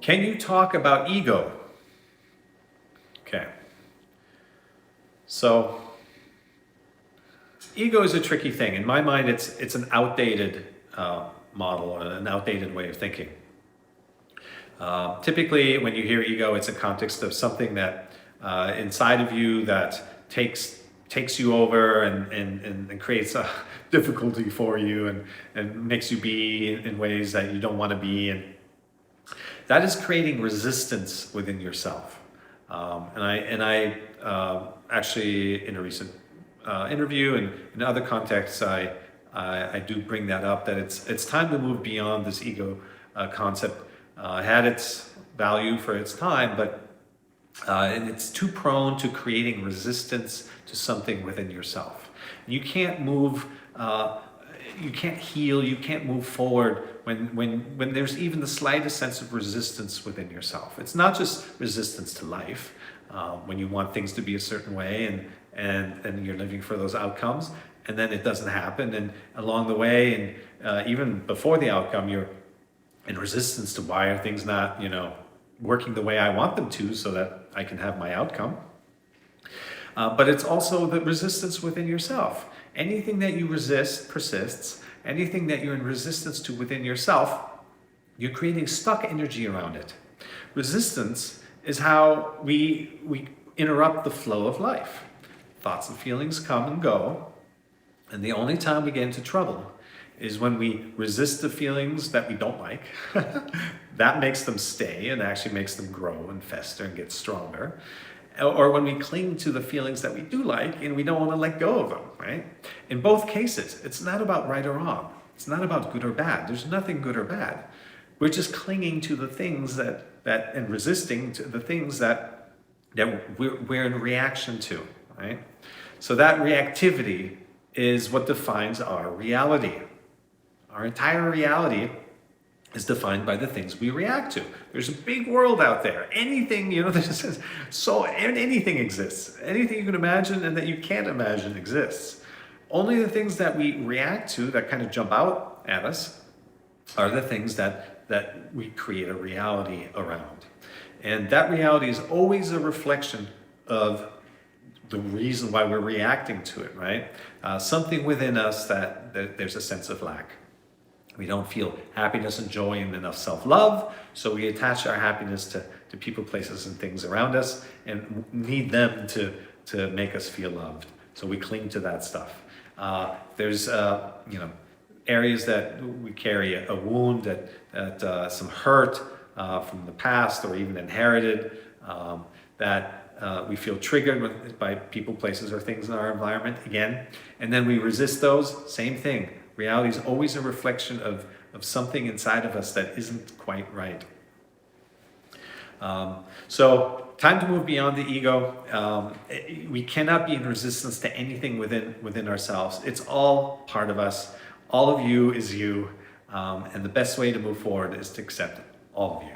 Can you talk about ego? Okay. So, ego is a tricky thing. In my mind, it's an outdated model or an outdated way of thinking. Typically, when you hear ego, it's a context of something that inside of you that takes you over and creates a difficulty for you and makes you be in ways that you don't want to be. And that is creating resistance within yourself. And I actually, in a recent interview and in other contexts, I do bring that up, that it's time to move beyond this ego concept. Had its value for its time, but and it's too prone to creating resistance to something within yourself. You can't move, you can't heal, you can't move forward when there's even the slightest sense of resistance within yourself. It's not just resistance to life, when you want things to be a certain way and you're living for those outcomes, and then it doesn't happen, and along the way, and even before the outcome, you're in resistance to why are things not, working the way I want them to so that I can have my outcome. But it's also the resistance within yourself. Anything that you resist persists. Anything that you're in resistance to within yourself, you're creating stuck energy around it. Resistance is how we interrupt the flow of life. Thoughts and feelings come and go, and the only time we get into trouble is when we resist the feelings that we don't like. That makes them stay and actually makes them grow and fester and get stronger. Or when we cling to the feelings that we do like and we don't want to let go of them, right? In both cases, it's not about right or wrong. It's not about good or bad. There's nothing good or bad. We're just clinging to the things that and resisting to the things that we're in reaction to, right? So that reactivity is what defines our reality. Our entire reality is defined by the things we react to. There's a big world out there. Anything, anything exists. Anything you can imagine and that you can't imagine exists. Only the things that we react to that kind of jump out at us are the things that we create a reality around. And that reality is always a reflection of the reason why we're reacting to it, right? Something within us that there's a sense of lack. We don't feel happiness and joy and enough self-love, so we attach our happiness to people, places, and things around us and need them to make us feel loved. So we cling to that stuff. There's areas that we carry a wound, that some hurt from the past or even inherited, that we feel triggered by people, places, or things in our environment again, and then we resist those. Same thing. Reality is always a reflection of something inside of us that isn't quite right. So time to move beyond the ego. We cannot be in resistance to anything within ourselves. It's all part of us. All of you is you. And the best way to move forward is to accept all of you.